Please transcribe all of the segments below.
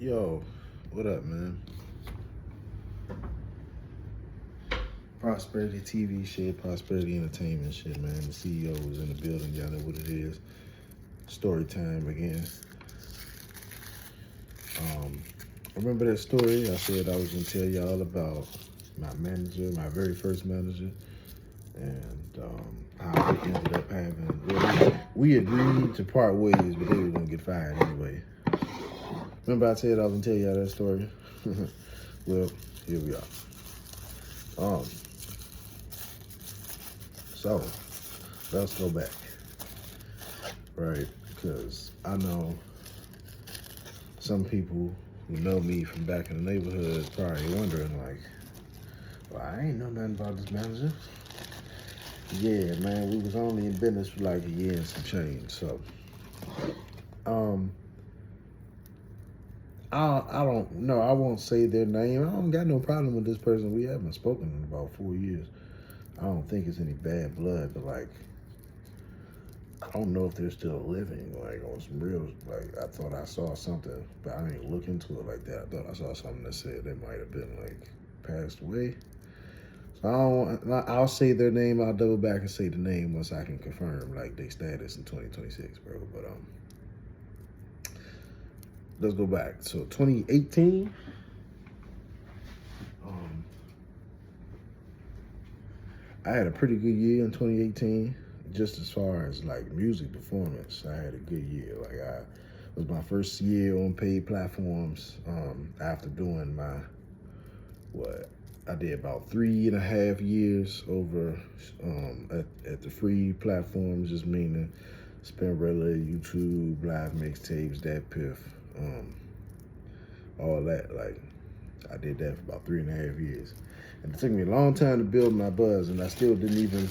Yo, what up, man? Prosperity TV shit, Prosperity Entertainment shit, man. The CEO was in the building, y'all know what it is. Story time again. Remember that story I said I was gonna tell y'all about my manager, my very first manager, and how we ended up having, we agreed to part ways, but they were gonna get fired anyway. Remember I said I was gonna tell y'all that story? Well, here we are. So let's go back, right? Because I know some people who know me from back in the neighborhood probably wondering, like, well, I ain't know nothing about this manager. Yeah, man, we was only in business for like a year and some change. So, I don't know. I won't say their name. I don't got no problem with this person. We haven't spoken in about 4 years. I don't think it's any bad blood, but like, I don't know if they're still living, like on some real, like I thought I saw something, but I didn't look into it like that. I thought I saw something that said they might have been like passed away. So I'll say their name, I'll double back and say the name once I can confirm like their status in 2026, bro. But let's go back. So 2018, I had a pretty good year in 2018. Just as far as like music performance, I had a good year. Like it was my first year on paid platforms. After doing I did about 3.5 years over at the free platforms, just meaning Spinrilla, YouTube, live mixtapes, that piff, all that. Like I did that for about 3.5 years, and it took me a long time to build my buzz, and I still didn't even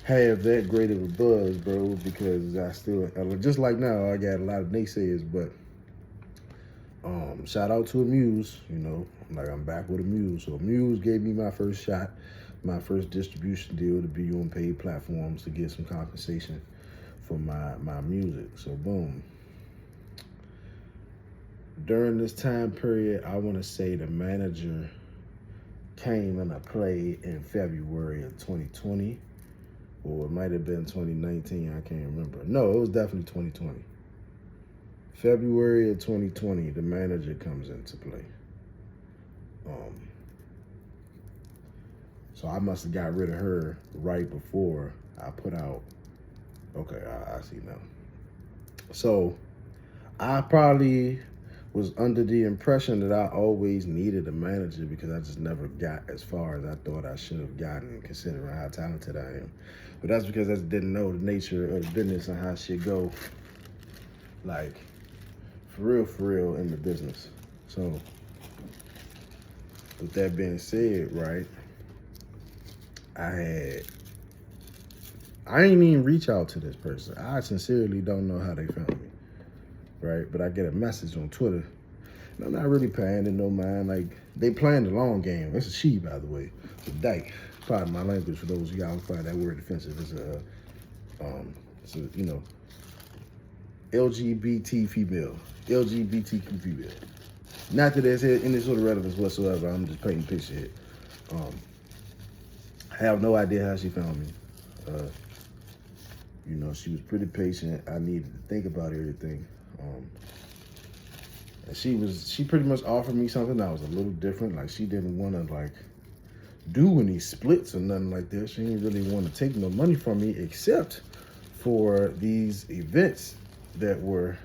have that great of a buzz, bro, because I still, just like now, I got a lot of naysayers, but shout out to Amuse, like I'm back with Amuse. So Amuse gave me my first shot, my first distribution deal to be on paid platforms to get some compensation for my music. So boom. During this time period, I want to say the manager came into play in February of 2020. Or it might have been 2019, I can't remember. No, it was definitely 2020. February of 2020, the manager comes into play. So I must have got rid of her right before I put out, okay, I see now. So I probably was under the impression that I always needed a manager because I just never got as far as I thought I should have gotten, considering how talented I am. But that's because I just didn't know the nature of the business and how shit go, like, for real in the business. So, with that being said, right, I ain't even reach out to this person. I sincerely don't know how they found me, right? But I get a message on Twitter, and I'm not really paying it no mind. Like, they playing the long game. It's a she, by the way. It's a dyke. Pardon my language for those of y'all who find that word offensive. It's a LGBT female, LGBTQ female. Not that there's any sort of relevance whatsoever. I'm just painting a picture here. I have no idea how she found me. She was pretty patient. I needed to think about everything. And she pretty much offered me something that was a little different. Like, she didn't want to like do any splits or nothing like that. She didn't really want to take no money from me except for these events that were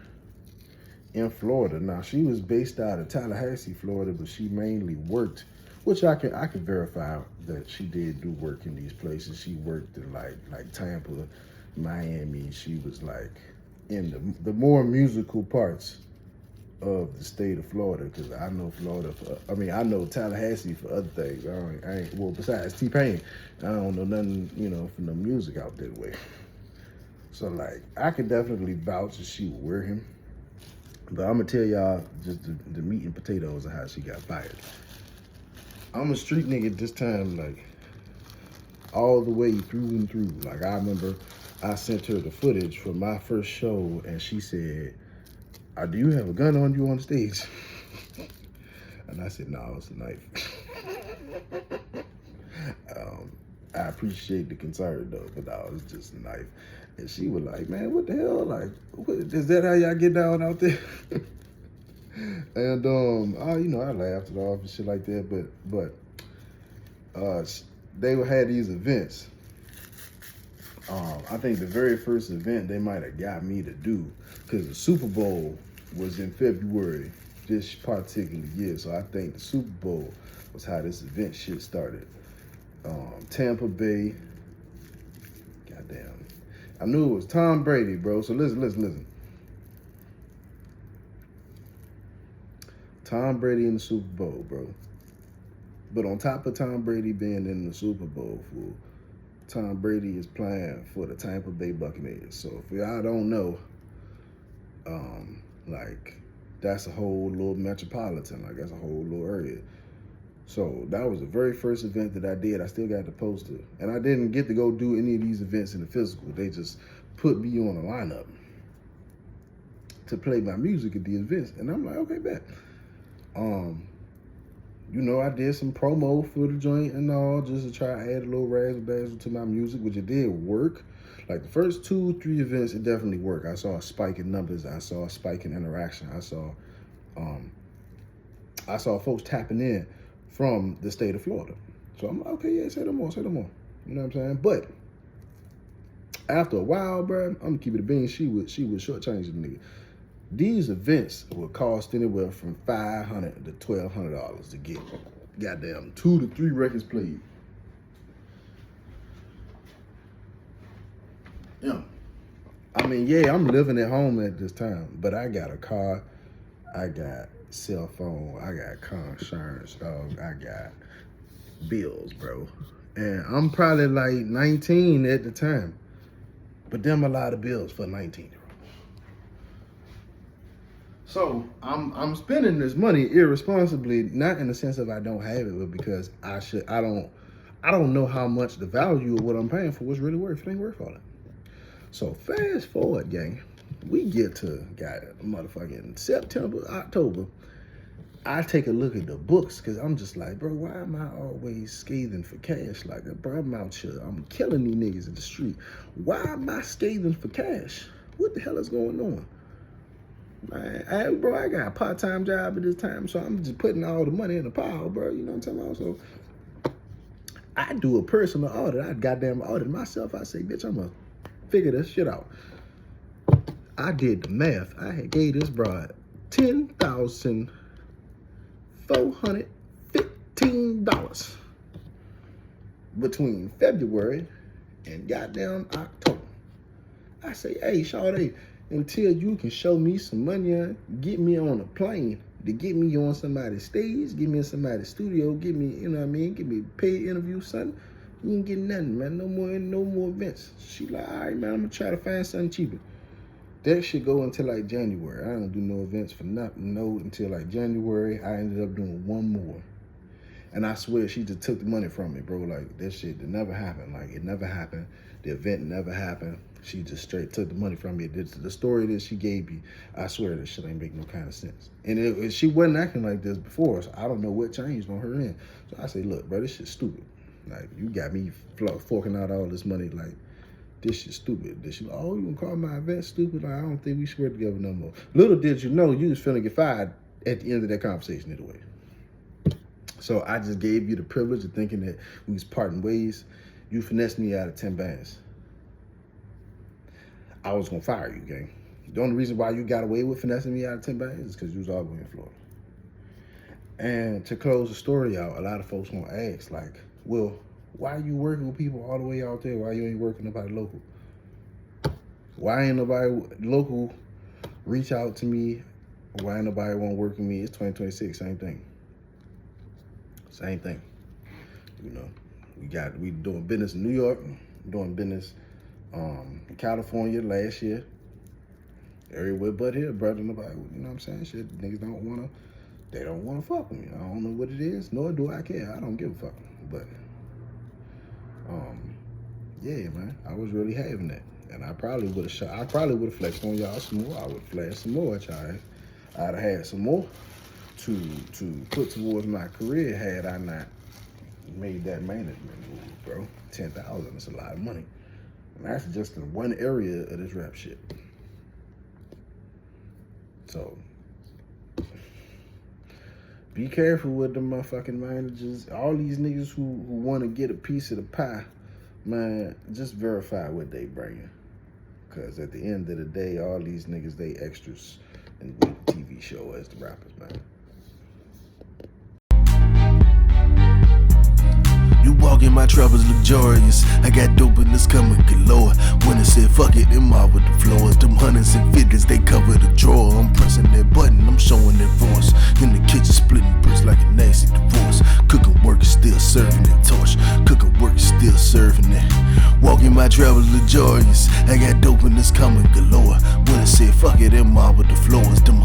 in Florida. Now, she was based out of Tallahassee, Florida, but she mainly worked, which I can verify that she did do work in these places. She worked in like Tampa, Miami. She was like in the more musical parts of the state of Florida, because I know Florida I know Tallahassee for other things. I ain't well, besides T-Pain, I don't know nothing, from the music out that way. So like, I could definitely vouch that she would wear him. But I'm gonna tell y'all just the meat and potatoes of how she got fired. I'm a street nigga this time, like all the way through and through. Like, I remember I sent her the footage from my first show, and she said, Do you have a gun on you on the stage? And I said, no, it's a knife. I appreciate the concern though, but no, it's just a knife. And she was like, man, what the hell? Like, is that how y'all get down out there? And I laughed it off and shit like that. But they had these events. I think the very first event they might have got me to do, because the Super Bowl was in February this particular year. So I think the Super Bowl was how this event shit started. Tampa Bay. Goddamn. I knew it was Tom Brady, bro. So listen. Tom Brady in the Super Bowl, bro. But on top of Tom Brady being in the Super Bowl, fool, Tom Brady is playing for the Tampa Bay Buccaneers. So if y'all don't know, like, that's a whole little metropolitan, like that's a whole little area. So that was the very first event that I did. I still got the poster. And I didn't get to go do any of these events in the physical. They just put me on a lineup to play my music at the events. And I'm like, okay, bet. I did some promo for the joint and all, just to try to add a little razzle dazzle to my music, which it did work. Like the first 2-3 events, it definitely worked. I saw a spike in numbers. I saw a spike in interaction. I saw folks tapping in from the state of Florida. So I'm like, okay, yeah, say no more. You know what I'm saying? But after a while, bro, I'm gonna keep it a bean. She would shortchange the nigga. These events would cost anywhere from $500 to $1,200 to get goddamn 2 to 3 records played. Yeah. I mean, yeah, I'm living at home at this time, but I got a car, I got cell phone, I got car insurance, dog, I got bills, bro. And I'm probably like 19 at the time, but them a lot of bills for 19-year-old. So I'm spending this money irresponsibly, not in the sense of I don't have it, but because I don't know how much the value of what I'm paying for was really worth. It ain't worth all that. So fast forward, gang, we get to motherfucking September, October. I take a look at the books because I'm just like, bro, why am I always scathing for cash? Like, bro, I'm out here, I'm killing these niggas in the street. Why am I scathing for cash? What the hell is going on? Man, I got a part-time job at this time, so I'm just putting all the money in the pile, bro. You know what I'm talking about? So I do a personal audit. I goddamn audit myself. I say, bitch, I'm gonna figure this shit out. I did the math. I had gave this broad $10,415 between February and goddamn October. I say, hey, shawty, until you can show me some money, get me on a plane, to get me on somebody's stage, get me in somebody's studio, get me, you know what I mean, get me a paid interview, son. You ain't getting nothing, man. No more events. She like, all right, man, I'm gonna try to find something cheaper. That should go until like January. I don't do no events for nothing, until like January. I ended up doing one more. And I swear she just took the money from me, bro. Like, that shit that never happened. Like, it never happened. The event never happened. She just straight took the money from me. The story that she gave me, I swear that shit ain't make no kind of sense. And she wasn't acting like this before, so I don't know what changed on her end. So I say, look, bro, this shit's stupid. Like, you got me forking out all this money. Like, this shit's stupid. This shit, oh, you gonna call my event stupid? Like, I don't think we should work together no more. Little did you know, you was finna get fired at the end of that conversation anyway. So I just gave you the privilege of thinking that we was parting ways. You finessed me out of 10 bands. I was gonna fire you, gang. The only reason why you got away with finessing me out of 10 bands is because you was all the way in Florida. And to close the story out, a lot of folks gonna ask, like, well, why are you working with people all the way out there? Why you ain't working with nobody local? Why ain't nobody local reach out to me? Why ain't nobody want to work with me? It's 2026, same thing. Same thing. You know, we doing business in New York, doing business in California last year. Everywhere but here, brother. Nobody, you know what I'm saying? Shit, niggas don't wanna fuck with me. I don't know what it is, nor do I care. I don't give a fuck. But yeah, man, I was really having that. And I probably would have flexed on y'all some more. I would flash some more at y'all. I'd have had some more to put towards my career had I not made that management move, bro. 10,000 is a lot of money. And that's just in one area of this rap shit. So be careful with the motherfucking managers. All these niggas who want to get a piece of the pie, man, just verify what they bringing. Because at the end of the day, all these niggas, they extras in the TV show as the rappers, man. You walk in, my troubles luxurious. I got dope in this coming galore. When I said fuck it, them all with the floors. Them hundreds and fifties, they cover the drawer. I'm pressing that button, I'm showing that voice. In the kitchen, splitting bricks like a nasty divorce. Cooking work is still serving that torch. Cooking work is still serving it. Walking my travels luxurious. I got dope in this coming galore. When I said fuck it, them all with the floors. Them